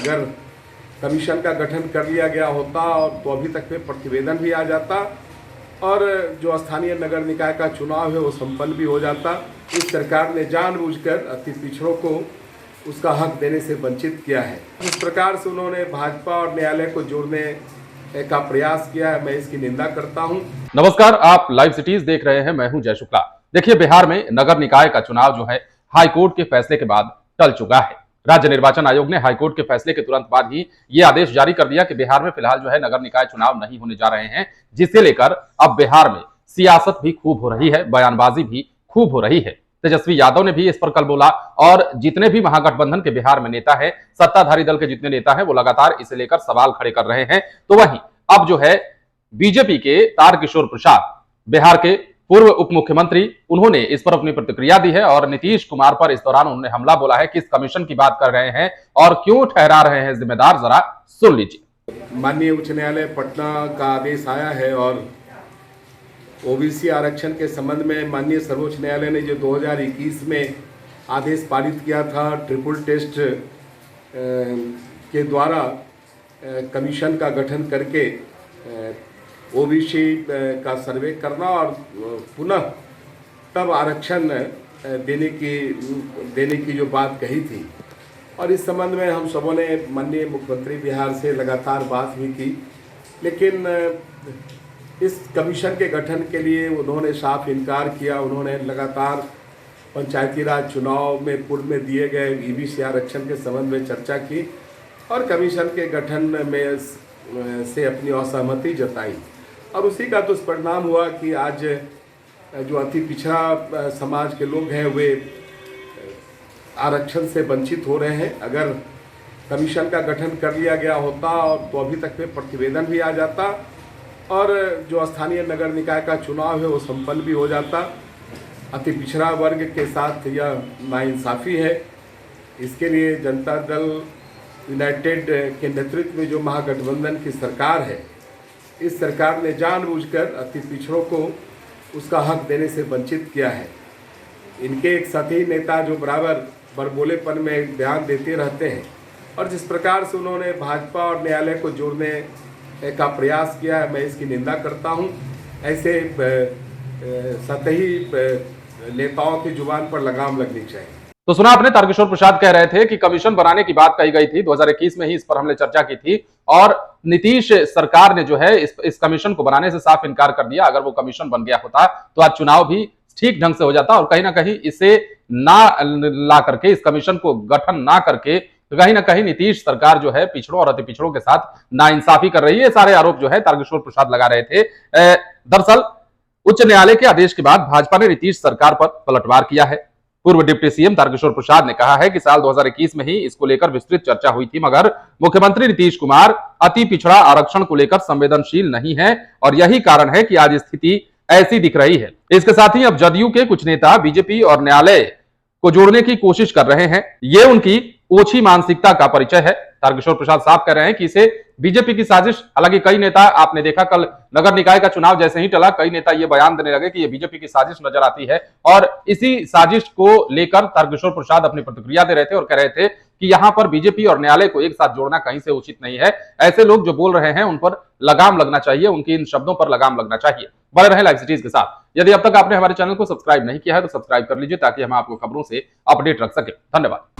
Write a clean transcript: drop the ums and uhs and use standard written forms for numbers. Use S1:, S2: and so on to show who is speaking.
S1: अगर कमीशन का गठन कर लिया गया होता और तो अभी तक में प्रतिवेदन भी आ जाता और जो स्थानीय नगर निकाय का चुनाव है वो संपन्न भी हो जाता। इस सरकार ने जानबूझकर अति पिछड़ों को उसका हक देने से वंचित किया है। जिस प्रकार से उन्होंने भाजपा और न्यायालय को जोड़ने का प्रयास किया है, मैं इसकी निंदा करता हूं।
S2: नमस्कार, आप लाइव सिटीज देख रहे हैं। मैं हूं जय शुक्ला। देखिए, बिहार में नगर निकाय का चुनाव जो है हाईकोर्ट के फैसले के बाद टल चुका है। राज्य निर्वाचन आयोग ने हाईकोर्ट के फैसले के तुरंत बाद ही ये आदेश जारी कर दिया कि बिहार में फिलहाल जो है नगर निकाय चुनाव नहीं होने जा रहे हैं, जिसे लेकर अब बिहार में सियासत भी खूब हो रही है, बयानबाजी भी खूब हो रही है। तेजस्वी यादव ने भी इस पर कल बोला और जितने भी महागठबंधन के बिहार में नेता है, सत्ताधारी दल के जितने नेता हैं, वो लगातार इसे लेकर सवाल खड़े कर रहे हैं। तो वहीं अब जो है बीजेपी के तारकिशोर प्रसाद, बिहार के पूर्व उप मुख्यमंत्री, उन्होंने इस पर अपनी प्रतिक्रिया दी है और नीतीश कुमार पर इस दौरान उन्होंने हमला बोला है। किस कमीशन की बात कर रहे हैं और क्यों ठहरा रहे हैं जिम्मेदार, जरा सुन लीजिए।
S1: माननीय उच्च न्यायालय पटना का आदेश आया है और ओबीसी आरक्षण के संबंध में माननीय सर्वोच्च न्यायालय ने जो 2021 में आदेश पारित किया था, ट्रिपल टेस्ट के द्वारा कमीशन का गठन करके ओबीसी का सर्वे करना और पुनः तब आरक्षण देने की जो बात कही थी, और इस संबंध में हम सबों ने माननीय मुख्यमंत्री बिहार से लगातार बात भी की, लेकिन इस कमीशन के गठन के लिए उन्होंने साफ इनकार किया। उन्होंने लगातार पंचायती राज चुनाव में पूर्व में दिए गए ईबीसी आरक्षण के संबंध में चर्चा की और कमीशन के गठन में से अपनी असहमति जताई, और उसी का दुष्परिणाम हुआ कि आज जो अति पिछड़ा समाज के लोग हैं वे आरक्षण से वंचित हो रहे हैं। अगर कमीशन का गठन कर लिया गया होता और तो अभी तक में प्रतिवेदन भी आ जाता और जो स्थानीय नगर निकाय का चुनाव है वो संपन्न भी हो जाता। अति पिछड़ा वर्ग के साथ यह नाइंसाफ़ी है। इसके लिए जनता दल यूनाइटेड के नेतृत्व में जो महागठबंधन की सरकार है, इस सरकार ने जानबूझकर अति पिछड़ों को उसका हक देने से वंचित किया है। इनके एक साथी नेता जो बराबर बड़बोलेपन में ध्यान देते रहते हैं और जिस प्रकार से उन्होंने भाजपा और न्यायालय को जोड़ने का प्रयास किया है, मैं इसकी निंदा करता हूं। ऐसे सतही नेताओं की जुबान पर लगाम लगनी चाहिए।
S2: तो सुना आपने, तारकिशोर प्रसाद कह रहे थे कि कमीशन बनाने की बात कही गई थी, 2021 में ही इस पर हमने चर्चा की थी और नीतीश सरकार ने जो है इस कमीशन को बनाने से साफ इनकार कर दिया। अगर वो कमीशन बन गया होता तो आज चुनाव भी ठीक ढंग से हो जाता और कहीं ना कहीं इसे ना ला करके, इस कमीशन को गठन ना करके कहीं ना कहीं नीतीश सरकार जो है पिछड़ों और अति पिछड़ों के साथ नाइंसाफी कर रही है। सारे आरोप जो है तारकिशोर प्रसाद लगा रहे थे। दरअसल उच्च न्यायालय के आदेश के बाद भाजपा ने नीतीश सरकार पर पलटवार किया है। पूर्व डिप्टी सीएम तारकिशोर प्रसाद ने कहा है कि साल 2021 में ही इसको लेकर विस्तृत चर्चा हुई थी, मगर मुख्यमंत्री नीतीश कुमार अति पिछड़ा आरक्षण को लेकर संवेदनशील नहीं है और यही कारण है कि आज स्थिति ऐसी दिख रही है। इसके साथ ही अब जदयू के कुछ नेता बीजेपी और न्यायालय को जोड़ने की कोशिश कर रहे हैं। ये उनकी ओछी मानसिकता का परिचय है। तारकिशोर प्रसाद साफ कह रहे हैं कि इसे बीजेपी की साजिश, हालांकि कई नेता, आपने देखा कल नगर निकाय का चुनाव जैसे ही टला, कई नेता ये बयान देने लगे कि ये बीजेपी की साजिश नजर आती है और इसी साजिश को लेकर तारकिशोर प्रसाद अपनी प्रतिक्रिया दे रहे थे और कह रहे थे कि यहां पर बीजेपी और न्यायालय को एक साथ जोड़ना कहीं से उचित नहीं है। ऐसे लोग जो बोल रहे हैं उन पर लगाम लगना चाहिए, उनकी इन शब्दों पर लगाम लगना चाहिए। बने रहे लाइव सिटीज के साथ। यदि अब तक आपने हमारे चैनल को सब्सक्राइब नहीं किया है तो सब्सक्राइब कर लीजिए ताकि हम आपको खबरों से अपडेट रख सके। धन्यवाद।